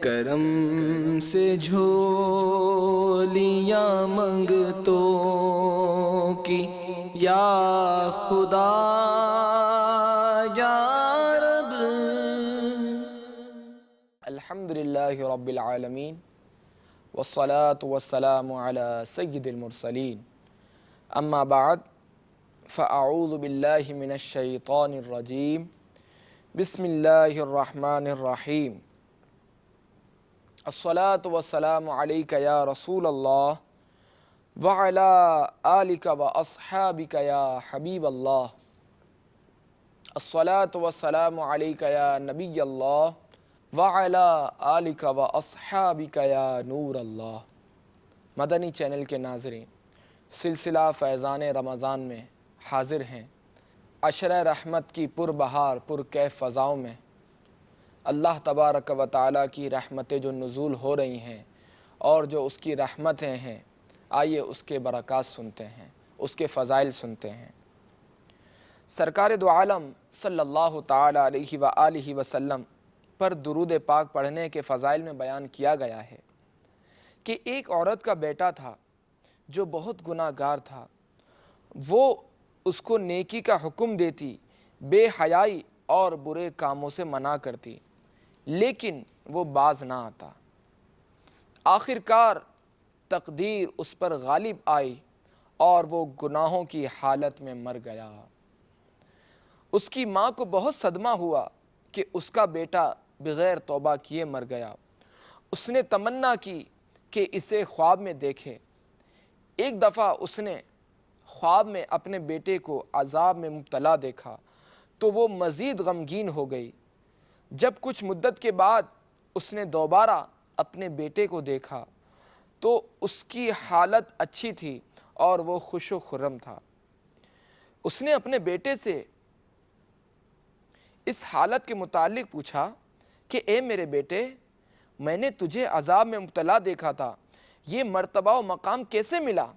کرم سے جھولیاں منگتوں کی یا خدا یا رب۔ الحمدللہ رب العالمین والصلاة والسلام علی سید المرسلین، اما بعد فاعوذ باللہ من الشیطان الرجیم، بسم اللہ الرحمن الرحیم۔ الصلاة والسلام علیک یا رسول اللہ وعلی آلک واصحابک یا حبیب اللہ۔ الصلاة والسلام علیک یا نبی اللہ وعلی آلک واصحابک یا نور اللہ۔ مدنی چینل کے ناظرین، سلسلہ فیضان رمضان میں حاضر ہیں۔ عشرہ رحمت کی پر بہار پر کیف فضاؤں میں اللہ تبارک و تعالیٰ کی رحمتیں جو نزول ہو رہی ہیں اور جو اس کی رحمتیں ہیں، آئیے اس کے برکات سنتے ہیں، اس کے فضائل سنتے ہیں۔ سرکار دو عالم صلی اللہ تعالیٰ علیہ وآلہ وسلم پر درود پاک پڑھنے کے فضائل میں بیان کیا گیا ہے کہ ایک عورت کا بیٹا تھا جو بہت گناہ گار تھا۔ وہ اس کو نیکی کا حکم دیتی، بے حیائی اور برے کاموں سے منع کرتی، لیکن وہ باز نہ آتا۔ آخر کار تقدیر اس پر غالب آئی اور وہ گناہوں کی حالت میں مر گیا۔ اس کی ماں کو بہت صدمہ ہوا کہ اس کا بیٹا بغیر توبہ کیے مر گیا۔ اس نے تمنا کی کہ اسے خواب میں دیکھے۔ ایک دفعہ اس نے خواب میں اپنے بیٹے کو عذاب میں مبتلا دیکھا تو وہ مزید غمگین ہو گئی۔ جب کچھ مدت کے بعد اس نے دوبارہ اپنے بیٹے کو دیکھا تو اس کی حالت اچھی تھی اور وہ خوش و خرم تھا۔ اس نے اپنے بیٹے سے اس حالت کے متعلق پوچھا کہ اے میرے بیٹے، میں نے تجھے عذاب میں مبتلا دیکھا تھا، یہ مرتبہ و مقام کیسے ملا؟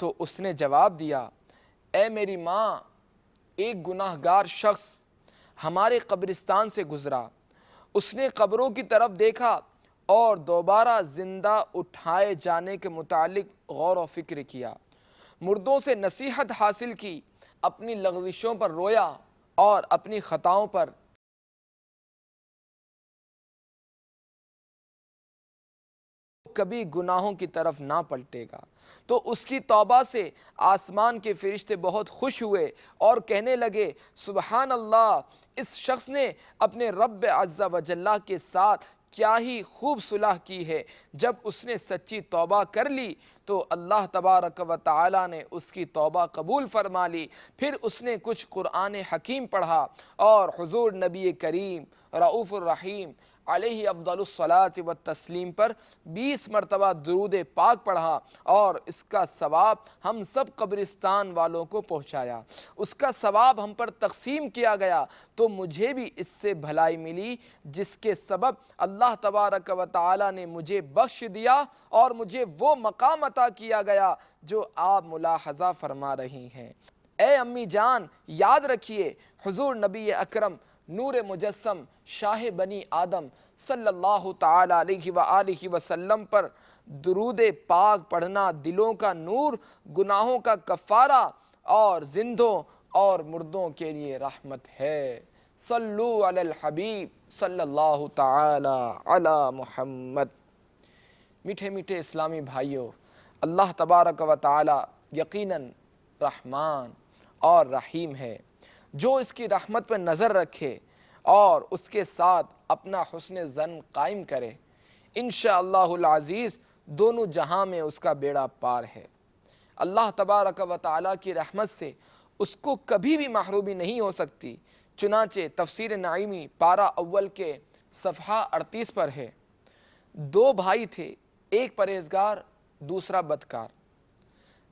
تو اس نے جواب دیا، اے میری ماں، ایک گناہ گار شخص ہمارے قبرستان سے گزرا۔ اس نے قبروں کی طرف دیکھا اور دوبارہ زندہ اٹھائے جانے کے متعلق غور و فکر کیا، مردوں سے نصیحت حاصل کی، اپنی لغزشوں پر رویا اور اپنی خطاؤں پر کبھی گناہوں کی طرف نہ پلٹے گا۔ تو اس کی توبہ سے آسمان کے فرشتے بہت خوش ہوئے اور کہنے لگے، سبحان اللہ، اس شخص نے اپنے رب عز و جل کے ساتھ کیا ہی خوب صلح کی ہے۔ جب اس نے سچی توبہ کر لی تو اللہ تبارک و تعالیٰ نے اس کی توبہ قبول فرما لی۔ پھر اس نے کچھ قرآن حکیم پڑھا اور حضور نبی کریم رؤوف الرحیم علیہ افضل الصلاۃ والتسلیم پر 20 مرتبہ درود پاک پڑھا اور اس کا ثواب ہم سب قبرستان والوں کو پہنچایا، اس کا ثواب ہم پر تقسیم کیا گیا، تو مجھے بھی اس سے بھلائی ملی جس کے سبب اللہ تبارک و تعالی نے مجھے بخش دیا اور مجھے وہ مقام عطا کیا گیا جو آپ ملاحظہ فرما رہی ہیں۔ اے امی جان، یاد رکھیے حضور نبی اکرم نور مجسم شاہ بنی آدم صلی اللہ تعالی علیہ وآلہ وسلم پر درود پاک پڑھنا دلوں کا نور، گناہوں کا کفارہ اور زندوں اور مردوں کے لیے رحمت ہے۔ صلو علی الحبیب صلی اللہ تعالی علی محمد۔ میٹھے میٹھے اسلامی بھائیوں، اللہ تبارک و تعالی یقیناً رحمان اور رحیم ہے۔ جو اس کی رحمت پر نظر رکھے اور اس کے ساتھ اپنا حسن ظن قائم کرے، انشاءاللہ العزیز دونوں جہاں میں اس کا بیڑا پار ہے۔ اللہ تبارک و تعالیٰ کی رحمت سے اس کو کبھی بھی محرومی نہیں ہو سکتی۔ چنانچہ تفسیر نعیمی پارہ اول کے صفحہ 38 پر ہے، 2 بھائی تھے، ایک پرہیزگار دوسرا بدکار۔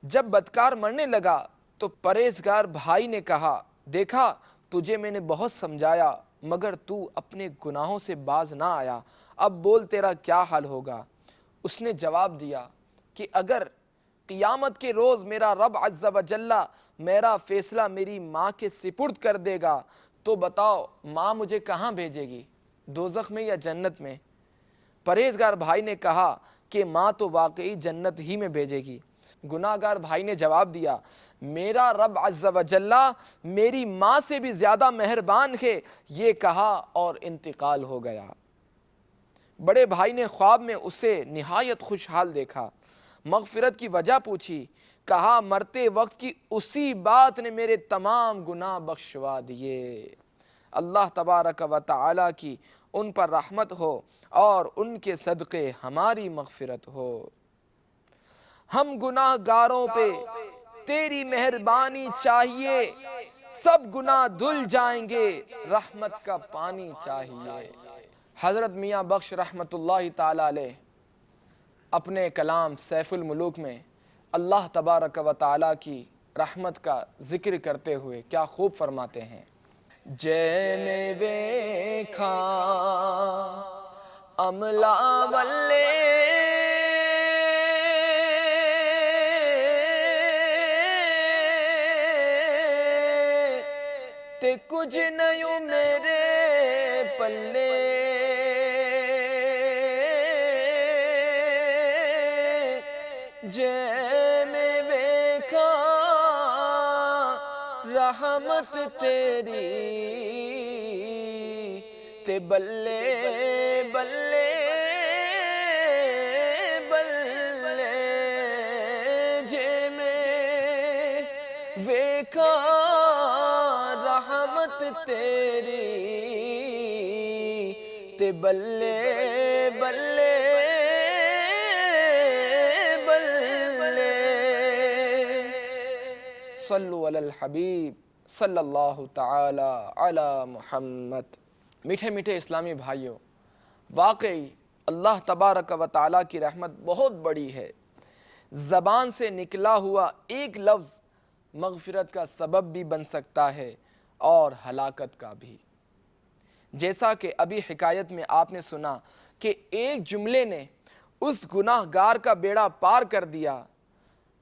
جب بدکار مرنے لگا تو پرہیزگار بھائی نے کہا، دیکھا تجھے میں نے بہت سمجھایا مگر تو اپنے گناہوں سے باز نہ آیا، اب بول تیرا کیا حال ہوگا؟ اس نے جواب دیا کہ اگر قیامت کے روز میرا رب عز و جل میرا فیصلہ میری ماں کے سپرد کر دے گا تو بتاؤ ماں مجھے کہاں بھیجے گی، دوزخ میں یا جنت میں؟ پرہیزگار بھائی نے کہا کہ ماں تو واقعی جنت ہی میں بھیجے گی۔ گناہ گار بھائی نے جواب دیا میرا رب عز و جل میری ماں سے بھی زیادہ مہربان ہے، یہ کہا اور انتقال ہو گیا۔ بڑے بھائی نے خواب میں اسے نہایت خوشحال دیکھا، مغفرت کی وجہ پوچھی، کہا مرتے وقت کی اسی بات نے میرے تمام گناہ بخشوا دیے۔ اللہ تبارک و تعالی کی ان پر رحمت ہو اور ان کے صدقے ہماری مغفرت ہو۔ ہم گناہ گاروں پہ تیری مہربانی چاہیے، سب گناہ دھل جائیں گے، رحمت کا پانی چاہیے۔ حضرت میاں بخش رحمت اللہ تعالی علیہ اپنے کلام سیف الملوک میں اللہ تبارک و تعالی کی رحمت کا ذکر کرتے ہوئے کیا خوب فرماتے ہیں، جے میں ویکھاں عملہ والے تے کچھ نہیں میرے پلے، جے میں ویکھاں رحمت تیری تے بلے بلے بلے، جے میں ویکھاں رحمت تیری تے بلے بلے بلے۔ صلو علی الحبیب صلی اللہ تعالی علی محمد۔ میٹھے میٹھے اسلامی بھائیوں، واقعی اللہ تبارک و تعالیٰ کی رحمت بہت بڑی ہے۔ زبان سے نکلا ہوا ایک لفظ مغفرت کا سبب بھی بن سکتا ہے اور ہلاکت کا بھی۔ جیسا کہ ابھی حکایت میں آپ نے سنا کہ ایک جملے نے اس گناہ گار کا بیڑا پار کر دیا،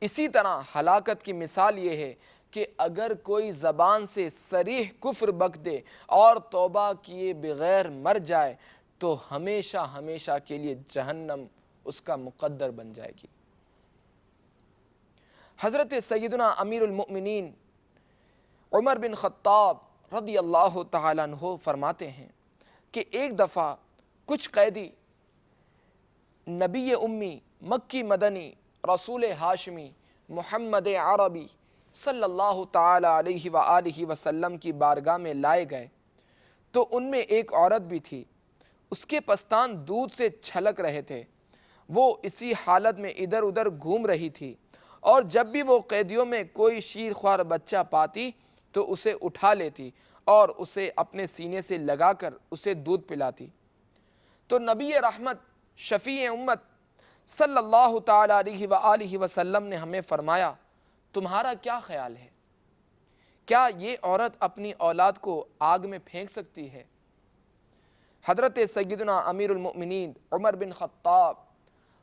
اسی طرح ہلاکت کی مثال یہ ہے کہ اگر کوئی زبان سے صریح کفر بک دے اور توبہ کیے بغیر مر جائے تو ہمیشہ ہمیشہ کے لیے جہنم اس کا مقدر بن جائے گی۔ حضرت سیدنا امیر المؤمنین عمر بن خطاب رضی اللہ تعالیٰ عنہ فرماتے ہیں کہ ایک دفعہ کچھ قیدی نبی امی مکی مدنی رسول ہاشمی محمد عربی صلی اللہ تعالیٰ علیہ وآلہ وسلم کی بارگاہ میں لائے گئے تو ان میں ایک عورت بھی تھی، اس کے پستان دودھ سے چھلک رہے تھے، وہ اسی حالت میں ادھر ادھر گھوم رہی تھی اور جب بھی وہ قیدیوں میں کوئی شیر خوار بچہ پاتی تو اسے اٹھا لیتی اور اسے اپنے سینے سے لگا کر اسے دودھ پلاتی۔ تو نبی رحمت شفیع امت صلی اللہ تعالیٰ علیہ وآلہ وسلم نے ہمیں فرمایا تمہارا کیا خیال ہے، کیا یہ عورت اپنی اولاد کو آگ میں پھینک سکتی ہے؟ حضرت سیدنا امیر المؤمنین عمر بن خطاب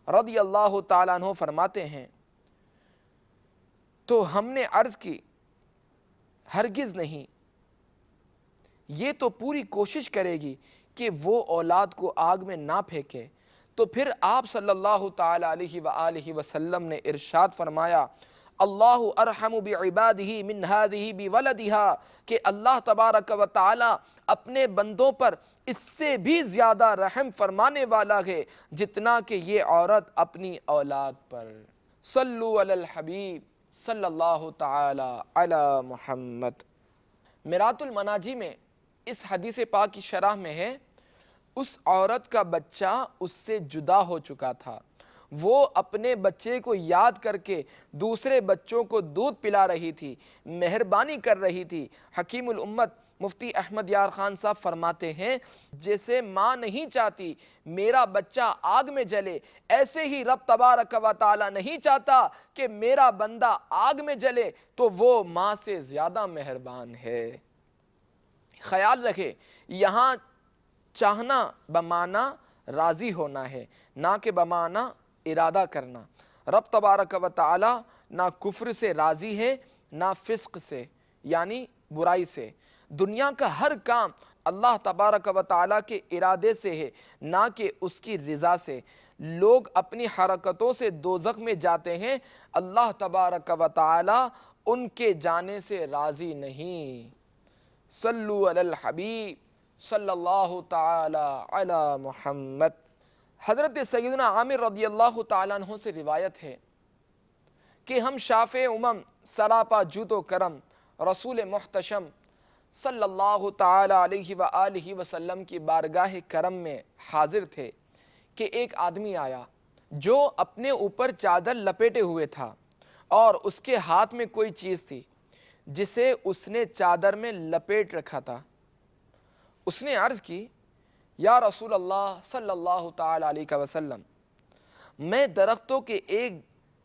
رضی اللہ تعالیٰ عنہ فرماتے ہیں تو ہم نے عرض کی ہرگز نہیں، یہ تو پوری کوشش کرے گی کہ وہ اولاد کو آگ میں نہ پھینکے۔ تو پھر آپ صلی اللہ تعالیٰ علیہ وآلہ وسلم نے ارشاد فرمایا اللہ ارحم بعبادہ من ہذہ بولدہا، کہ اللہ تبارک و تعالی اپنے بندوں پر اس سے بھی زیادہ رحم فرمانے والا ہے جتنا کہ یہ عورت اپنی اولاد پر۔ صلو علی الحبیب صلی اللہ تعالی علی محمد۔ میرات المناجی میں اس حدیث پاک کی شرح میں ہے اس عورت کا بچہ اس سے جدا ہو چکا تھا، وہ اپنے بچے کو یاد کر کے دوسرے بچوں کو دودھ پلا رہی تھی، مہربانی کر رہی تھی۔ حکیم الامت مفتی احمد یار خان صاحب فرماتے ہیں جیسے ماں نہیں چاہتی میرا بچہ آگ میں جلے، ایسے ہی رب تبارک و تعالی نہیں چاہتا کہ میرا بندہ آگ میں جلے، تو وہ ماں سے زیادہ مہربان ہے۔ خیال رکھے یہاں چاہنا بمعنی راضی ہونا ہے، نہ کہ بمعنی ارادہ کرنا۔ رب تبارک و تعالی نہ کفر سے راضی ہے نہ فسق سے، یعنی برائی سے۔ دنیا کا ہر کام اللہ تبارک و تعالیٰ کے ارادے سے ہے، نہ کہ اس کی رضا سے۔ لوگ اپنی حرکتوں سے دوزخ میں جاتے ہیں، اللہ تبارک و تعالیٰ ان کے جانے سے راضی نہیں۔ صلو علی الحبیب صلی اللہ تعالی علی محمد۔ حضرت سیدنا عامر رضی اللہ تعالیٰ عنہ سے روایت ہے کہ ہم شافع امم سراپا جود و کرم رسول محتشم صلی اللہ تعالی علیہ وآلہ وسلم کی بارگاہ کرم میں حاضر تھے کہ ایک آدمی آیا جو اپنے اوپر چادر لپیٹے ہوئے تھا اور اس کے ہاتھ میں کوئی چیز تھی جسے اس نے چادر میں لپیٹ رکھا تھا۔ اس نے عرض کی، یا رسول اللہ صلی اللہ تعالی علیہ وسلم، میں درختوں کے ایک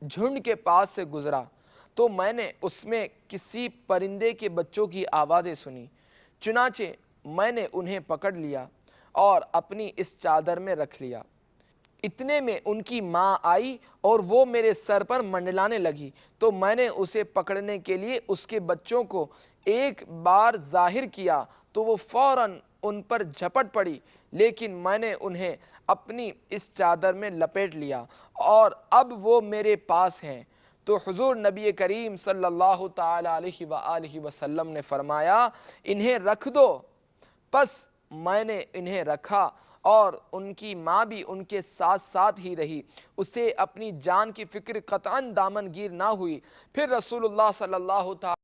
جھنڈ کے پاس سے گزرا تو میں نے اس میں کسی پرندے کے بچوں کی آوازیں سنی، چنانچہ میں نے انہیں پکڑ لیا اور اپنی اس چادر میں رکھ لیا۔ اتنے میں ان کی ماں آئی اور وہ میرے سر پر منڈلانے لگی تو میں نے اسے پکڑنے کے لیے اس کے بچوں کو ایک بار ظاہر کیا تو وہ فوراً ان پر جھپٹ پڑی، لیکن میں نے انہیں اپنی اس چادر میں لپیٹ لیا اور اب وہ میرے پاس ہیں۔ تو حضور نبی کریم صلی اللہ تعالی علیہ وآلہ وسلم نے فرمایا، انہیں رکھ دو۔ پس میں نے انہیں رکھا اور ان کی ماں بھی ان کے ساتھ ساتھ ہی رہی، اسے اپنی جان کی فکر قطعاً دامن گیر نہ ہوئی۔ پھر رسول اللہ صلی اللہ تعالی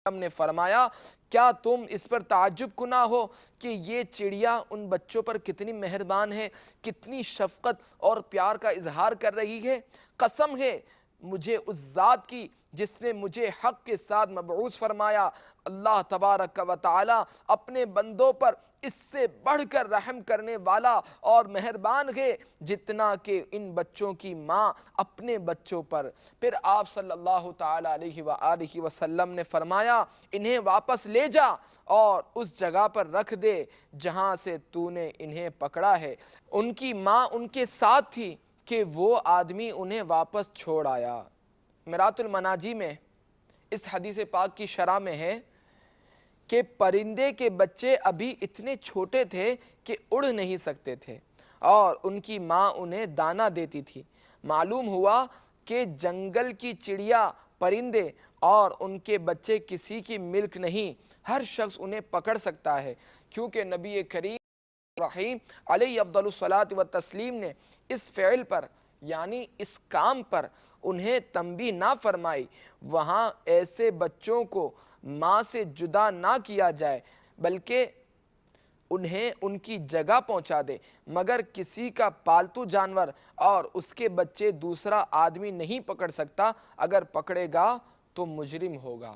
ہم نے فرمایا، کیا تم اس پر تعجب کنا ہو کہ یہ چڑیا ان بچوں پر کتنی مہربان ہے، کتنی شفقت اور پیار کا اظہار کر رہی ہے؟ قسم ہے مجھے اس ذات کی جس نے مجھے حق کے ساتھ مبعوث فرمایا، اللہ تبارک و تعالی اپنے بندوں پر اس سے بڑھ کر رحم کرنے والا اور مہربان ہے جتنا کہ ان بچوں کی ماں اپنے بچوں پر۔ پھر آپ صلی اللہ تعالی علیہ وآلہ وسلم نے فرمایا، انہیں واپس لے جا اور اس جگہ پر رکھ دے جہاں سے تو نے انہیں پکڑا ہے۔ ان کی ماں ان کے ساتھ تھی کہ وہ آدمی انہیں واپس چھوڑ آیا۔ مرات المناجی میں اس حدیث پاک کی شرح میں ہے کہ پرندے کے بچے ابھی اتنے چھوٹے تھے کہ اڑ نہیں سکتے تھے اور ان کی ماں انہیں دانہ دیتی تھی۔ معلوم ہوا کہ جنگل کی چڑیا، پرندے اور ان کے بچے کسی کی ملک نہیں، ہر شخص انہیں پکڑ سکتا ہے، کیونکہ نبی کریم رحیم علیہ افضل الصلاۃ والتسلیم نے اس فعل پر یعنی اس کام پر انہیں تنبیہ نہ فرمائی۔ وہاں ایسے بچوں کو ماں سے جدا نہ کیا جائے بلکہ انہیں ان کی جگہ پہنچا دے، مگر کسی کا پالتو جانور اور اس کے بچے دوسرا آدمی نہیں پکڑ سکتا، اگر پکڑے گا تو مجرم ہوگا۔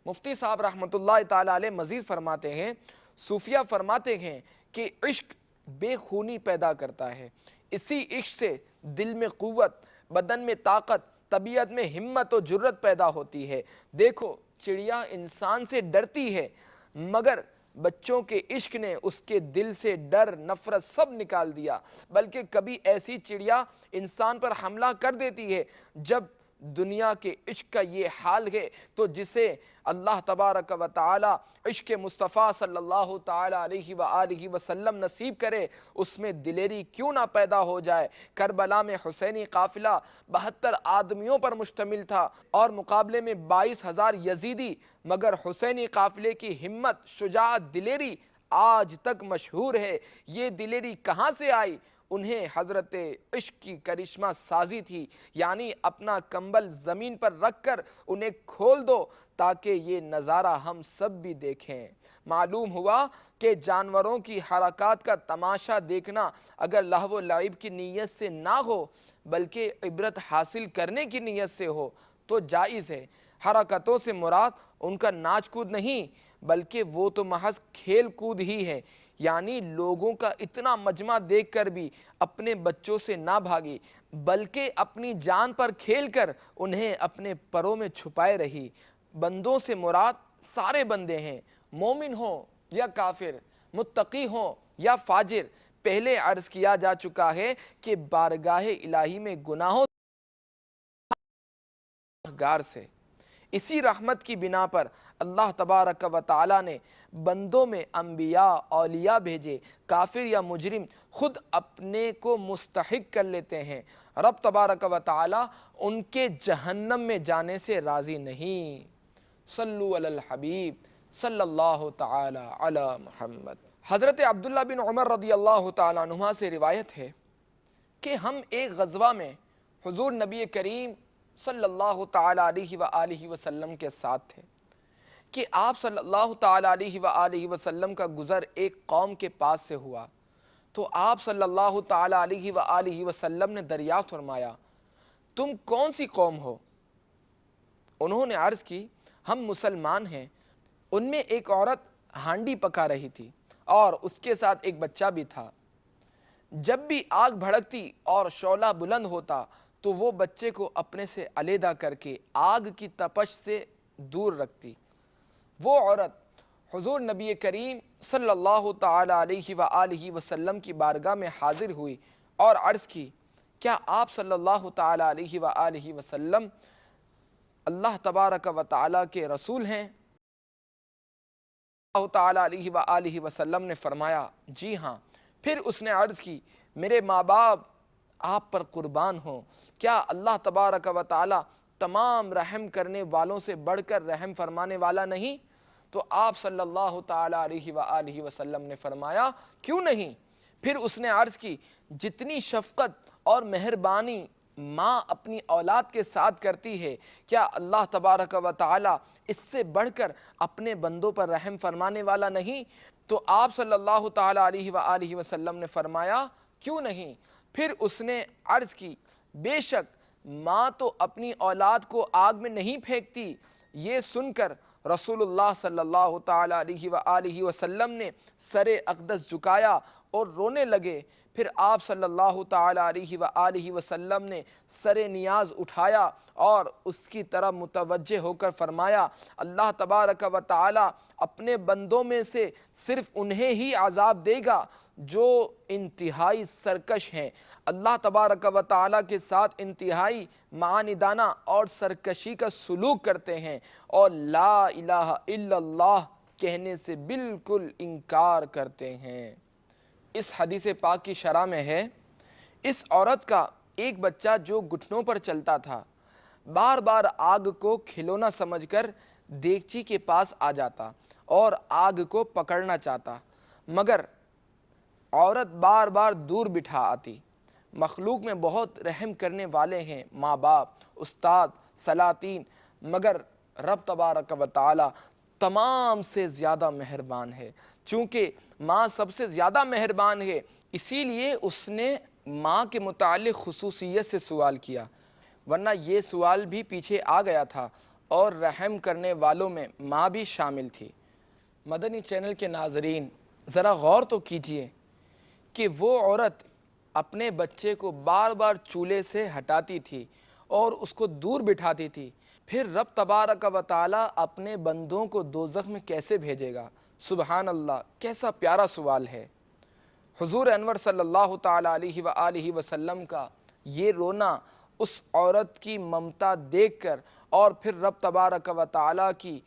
مفتی صاحب رحمۃ اللہ تعالی علیہ مزید فرماتے ہیں، صوفیہ فرماتے ہیں کہ عشق بے خونی پیدا کرتا ہے، اسی عشق سے دل میں قوت، بدن میں طاقت، طبیعت میں ہمت و جرت پیدا ہوتی ہے۔ دیکھو چڑیا انسان سے ڈرتی ہے مگر بچوں کے عشق نے اس کے دل سے ڈر، نفرت سب نکال دیا، بلکہ کبھی ایسی چڑیا انسان پر حملہ کر دیتی ہے جب دنیا کے عشق کا یہ حال ہے تو جسے اللہ تبارک و تعالی عشق مصطفیٰ صلی اللہ تعالی علیہ وآلہ وسلم نصیب کرے، اس میں دلیری کیوں نہ پیدا ہو جائے۔ کربلا میں حسینی قافلہ 72 آدمیوں پر مشتمل تھا اور مقابلے میں 22,000 یزیدی، مگر حسینی قافلے کی ہمت، شجاعت، دلیری آج تک مشہور ہے۔ یہ دلیری کہاں سے آئی؟ انہیں حضرت عشق کی کرشمہ سازی تھی، یعنی اپنا کمبل زمین پر رکھ کر انہیں کھول دو تاکہ یہ نظارہ ہم سب بھی دیکھیں۔ معلوم ہوا کہ جانوروں کی حرکات کا تماشا دیکھنا اگر لہو و لعب کی نیت سے نہ ہو بلکہ عبرت حاصل کرنے کی نیت سے ہو تو جائز ہے۔ حرکتوں سے مراد ان کا ناچ کود نہیں بلکہ وہ تو محض کھیل کود ہی ہے، یعنی لوگوں کا اتنا مجمع دیکھ کر بھی اپنے بچوں سے نہ بھاگی بلکہ اپنی جان پر کھیل کر انہیں اپنے پروں میں چھپائے رہی۔ بندوں سے مراد سارے بندے ہیں، مومن ہوں یا کافر، متقی ہوں یا فاجر۔ پہلے عرض کیا جا چکا ہے کہ بارگاہ الہی میں گناہوں گار سے اسی رحمت کی بنا پر اللہ تبارک و تعالیٰ نے بندوں میں انبیاء اولیاء بھیجے۔ کافر یا مجرم خود اپنے کو مستحق کر لیتے ہیں، رب تبارک و تعالیٰ ان کے جہنم میں جانے سے راضی نہیں۔ صلو علی الحبیب صلی اللہ تعالی علی محمد۔ حضرت عبداللہ بن عمر رضی اللہ تعالیٰ عنہما سے روایت ہے کہ ہم ایک غزوہ میں حضور نبی کریم صلی اللہ تعالیٰ علیہ وآلہ وسلم کے ساتھ تھے کہ آپ صلی اللہ تعالیٰ علیہ وآلہ وسلم کا گزر ایک قوم کے پاس سے ہوا، تو آپ صلی اللہ تعالیٰ علیہ وآلہ وسلم نے دریافت فرمایا، تم کون سی قوم ہو؟ انہوں نے عرض کی، ہم مسلمان ہیں۔ ان میں ایک عورت ہانڈی پکا رہی تھی اور اس کے ساتھ ایک بچہ بھی تھا۔ جب بھی آگ بھڑکتی اور شعلہ بلند ہوتا تو وہ بچے کو اپنے سے علیحدہ کر کے آگ کی تپش سے دور رکھتی۔ وہ عورت حضور نبی کریم صلی اللہ تعالی علیہ وآلہ وسلم کی بارگاہ میں حاضر ہوئی اور عرض کی، کیا آپ صلی اللہ تعالی علیہ وآلہ وسلم اللہ تبارک و تعالی کے رسول ہیں؟ اللہ تعالی علیہ وآلہ وسلم نے فرمایا، جی ہاں۔ پھر اس نے عرض کی، میرے ماں باپ آپ پر قربان ہوں، کیا اللہ تبارک و تعالی تمام رحم کرنے والوں سے بڑھ کر رحم فرمانے والا نہیں؟ تو آپ صلی اللہ تعالی علیہ وآلہ وسلم نے فرمایا، کیوں نہیں؟ پھر اس نے عرض کی، جتنی شفقت اور مہربانی ماں اپنی اولاد کے ساتھ کرتی ہے، کیا اللہ تبارک و تعالی اس سے بڑھ کر اپنے بندوں پر رحم فرمانے والا نہیں؟ تو آپ صلی اللہ تعالی علیہ وآلہ وسلم نے فرمایا، کیوں نہیں؟ پھر اس نے عرض کی، بے شک ماں تو اپنی اولاد کو آگ میں نہیں پھینکتی۔ یہ سن کر رسول اللہ صلی اللہ تعالی علیہ وآلہ وسلم نے سر اقدس جھکایا اور رونے لگے۔ پھر آپ صلی اللہ تعالی علیہ وآلہ وسلم نے سر نیاز اٹھایا اور اس کی طرف متوجہ ہو کر فرمایا، اللہ تبارک و تعالی اپنے بندوں میں سے صرف انہیں ہی عذاب دے گا جو انتہائی سرکش ہیں، اللہ تبارک و تعالی کے ساتھ انتہائی معاندانہ اور سرکشی کا سلوک کرتے ہیں اور لا الہ الا اللہ کہنے سے بالکل انکار کرتے ہیں۔ اس حدیث پاک کی شرح میں ہے، اس عورت کا ایک بچہ جو گھٹنوں پر چلتا تھا بار بار آگ کو کھلونا سمجھ کر دیگچی کے پاس آ جاتا اور آگ کو پکڑنا چاہتا، مگر عورت بار بار دور بٹھا آتی۔ مخلوق میں بہت رحم کرنے والے ہیں ماں باپ، استاد، سلاطین، مگر رب تبارک و تعالی تمام سے زیادہ مہربان ہے۔ چونکہ ماں سب سے زیادہ مہربان ہے، اسی لیے اس نے ماں کے متعلق خصوصیت سے سوال کیا، ورنہ یہ سوال بھی پیچھے آ گیا تھا، اور رحم کرنے والوں میں ماں بھی شامل تھی۔ مدنی چینل کے ناظرین، ذرا غور تو کیجئے کہ وہ عورت اپنے بچے کو بار بار چولہے سے ہٹاتی تھی اور اس کو دور بٹھاتی تھی، پھر رب تبارک و تعالی اپنے بندوں کو دوزخ میں کیسے بھیجے گا؟ سبحان اللہ، کیسا پیارا سوال ہے۔ حضور انور صلی اللہ تعالی علیہ وآلہ وسلم کا یہ رونا اس عورت کی ممتا دیکھ کر اور پھر رب تبارک و تعالی کی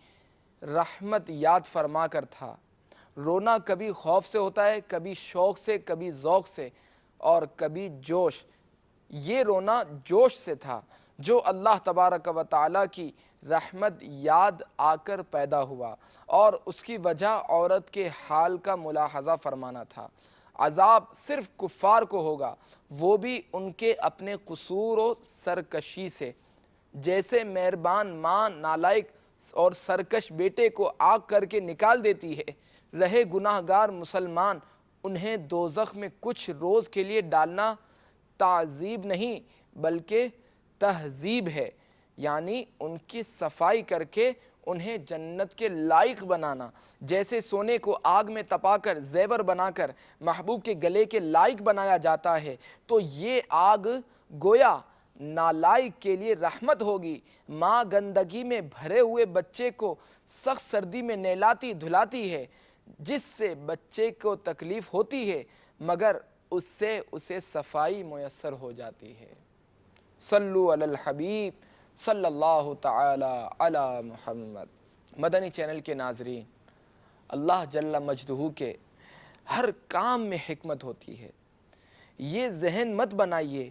رحمت یاد فرما کر تھا۔ رونا کبھی خوف سے ہوتا ہے، کبھی شوق سے، کبھی ذوق سے اور کبھی جوش۔ یہ رونا جوش سے تھا جو اللہ تبارک و تعالی کی رحمت یاد آ کر پیدا ہوا، اور اس کی وجہ عورت کے حال کا ملاحظہ فرمانا تھا۔ عذاب صرف کفار کو ہوگا، وہ بھی ان کے اپنے قصور و سرکشی سے۔ جیسے مہربان ماں نالائق اور سرکش بیٹے کو آگ کر کے نکال دیتی ہے، رہے گناہ گار مسلمان انہیں دوزخ میں کچھ روز کے لیے ڈالنا تعذیب نہیں بلکہ تہذیب ہے، یعنی ان کی صفائی کر کے انہیں جنت کے لائق بنانا۔ جیسے سونے کو آگ میں تپا کر زیور بنا کر محبوب کے گلے کے لائق بنایا جاتا ہے، تو یہ آگ گویا نالائق کے لیے رحمت ہوگی۔ ماں گندگی میں بھرے ہوئے بچے کو سخت سردی میں نہلاتی دھلاتی ہے، جس سے بچے کو تکلیف ہوتی ہے، مگر اس سے اسے صفائی میسر ہو جاتی ہے۔ صلو علی الحبیب صلی اللہ تعالی علی محمد۔ مدنی چینل کے ناظرین، اللہ جل مجدہ کے ہر کام میں حکمت ہوتی ہے۔ یہ ذہن مت بنائیے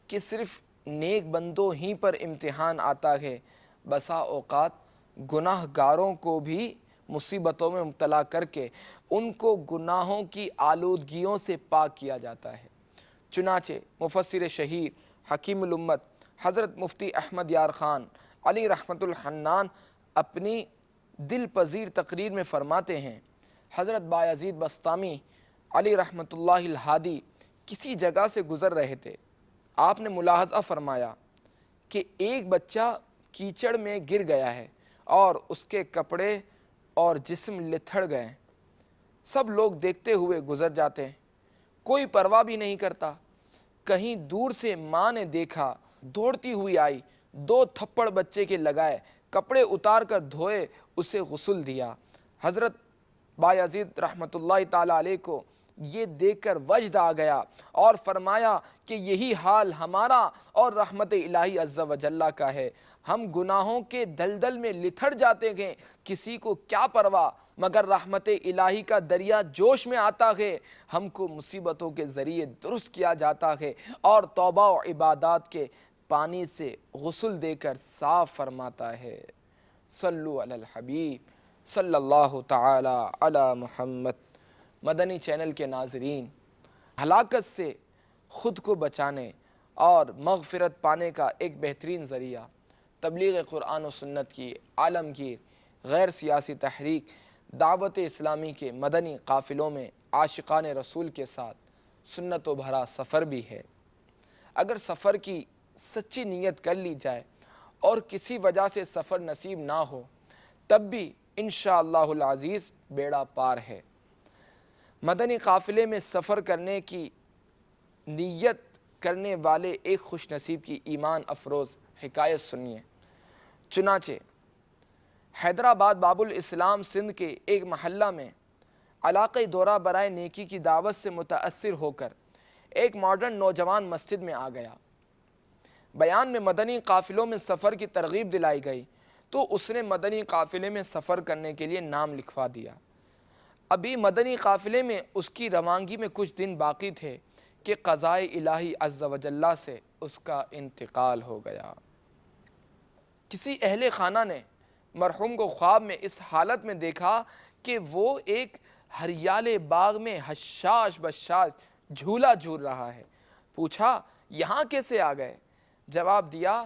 کہ صرف نیک بندوں ہی پر امتحان آتا ہے، بسا اوقات گناہ گاروں کو بھی مصیبتوں میں مبتلا کر کے ان کو گناہوں کی آلودگیوں سے پاک کیا جاتا ہے۔ چنانچہ مفسر شہیر حکیم الامت حضرت مفتی احمد یار خان علی رحمت الحنان اپنی دل پذیر تقریر میں فرماتے ہیں، حضرت بایزید بسطامی علی رحمت اللہ الہادی کسی جگہ سے گزر رہے تھے۔ آپ نے ملاحظہ فرمایا کہ ایک بچہ کیچڑ میں گر گیا ہے اور اس کے کپڑے اور جسم لتھڑ گئے۔ سب لوگ دیکھتے ہوئے گزر جاتے ہیں، کوئی پرواہ بھی نہیں کرتا۔ کہیں دور سے ماں نے دیکھا، دوڑتی ہوئی آئی، 2 تھپڑ بچے کے لگائے، کپڑے اتار کر دھوئے، اسے غسل دیا۔ حضرت بایزید رحمت اللہ تعالی علیہ کو یہ دیکھ کر وجد آ گیا اور فرمایا کہ یہی حال ہمارا اور رحمت الہی عز و جل کا ہے۔ ہم گناہوں کے دلدل میں لتھڑ جاتے ہیں، کسی کو کیا پرواہ، مگر رحمت الہی کا دریا جوش میں آتا ہے، ہم کو مصیبتوں کے ذریعے درست کیا جاتا ہے اور توبہ و عبادات کے پانی سے غسل دے کر صاف فرماتا ہے۔ صلو علی الحبیب صلی اللہ تعالی علی محمد۔ مدنی چینل کے ناظرین، ہلاکت سے خود کو بچانے اور مغفرت پانے کا ایک بہترین ذریعہ تبلیغ قرآن و سنت کی عالمگیر غیر سیاسی تحریک دعوت اسلامی کے مدنی قافلوں میں عاشقان رسول کے ساتھ سنت و بھرا سفر بھی ہے۔ اگر سفر کی سچی نیت کر لی جائے اور کسی وجہ سے سفر نصیب نہ ہو، تب بھی انشاءاللہ العزیز بیڑا پار ہے۔ مدنی قافلے میں سفر کرنے کی نیت کرنے والے ایک خوش نصیب کی ایمان افروز حکایت سنیے۔ چنانچہ حیدرآباد باب الاسلام سندھ کے ایک محلہ میں علاقۂ دورہ برائے نیکی کی دعوت سے متاثر ہو کر ایک ماڈرن نوجوان مسجد میں آ گیا۔ بیان میں مدنی قافلوں میں سفر کی ترغیب دلائی گئی تو اس نے مدنی قافلے میں سفر کرنے کے لیے نام لکھوا دیا۔ ابھی مدنی قافلے میں اس کی روانگی میں کچھ دن باقی تھے کہ قضائے الہی عز و جل سے اس کا انتقال ہو گیا۔ کسی اہل خانہ نے مرحوم کو خواب میں اس حالت میں دیکھا کہ وہ ایک ہریالے باغ میں حشاش بشاش جھولا جھول رہا ہے۔ پوچھا، یہاں کیسے آ گئے؟ جواب دیا،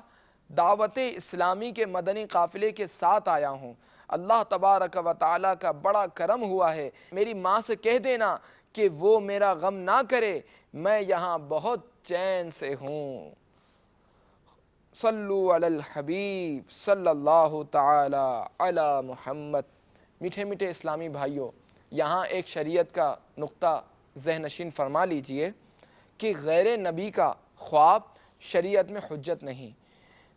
دعوت اسلامی کے مدنی قافلے کے ساتھ آیا ہوں، اللہ تبارک و تعالی کا بڑا کرم ہوا ہے، میری ماں سے کہہ دینا کہ وہ میرا غم نہ کرے، میں یہاں بہت چین سے ہوں۔ صلو علی الحبیب صلی اللہ تعالی علی محمد۔ میٹھے میٹھے اسلامی بھائیوں، یہاں ایک شریعت کا نقطہ ذہن نشین فرما لیجئے کہ غیر نبی کا خواب شریعت میں حجت نہیں،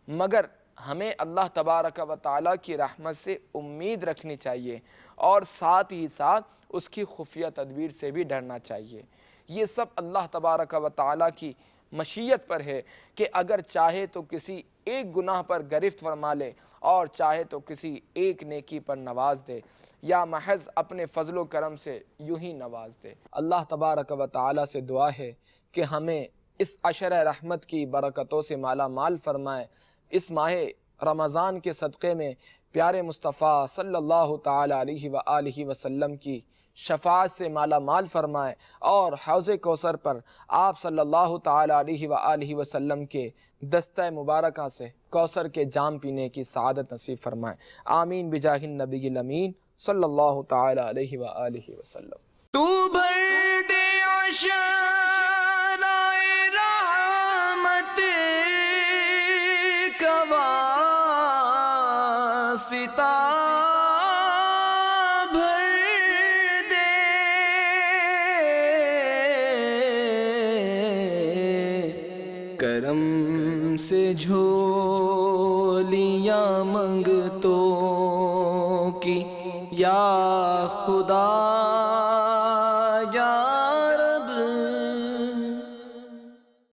مگر ہمیں اللہ تبارک و تعالیٰ کی رحمت سے امید رکھنی چاہیے اور ساتھ ہی ساتھ اس کی خفیہ تدبیر سے بھی ڈرنا چاہیے۔ یہ سب اللہ تبارک و تعالیٰ کی مشیت پر ہے کہ اگر چاہے تو کسی ایک گناہ پر گرفت فرما لے اور چاہے تو کسی ایک نیکی پر نواز دے، یا محض اپنے فضل و کرم سے یوں ہی نواز دے۔ اللہ تبارک و تعالیٰ سے دعا ہے کہ ہمیں اس عشر رحمت کی برکتوں سے مالا مال فرمائے، اس ماہ رمضان کے صدقے میں پیارے مصطفیٰ صلی اللہ تعالی علیہ وآلہ وسلم کی شفاعت سے مالا مال فرمائے اور حوض کوثر پر آپ صلی اللہ تعالی علیہ وآلہ وسلم کے دستہ مبارکہ سے کوثر کے جام پینے کی سعادت نصیب فرمائے۔ آمین بجاہ النبی الامین صلی اللہ تعالی علیہ وآلہ وسلم۔ تو بھر دے آشنائے رحمت کا واسطہ بھر دے، کرم سے جھولیاں منگتوں کی یا خدا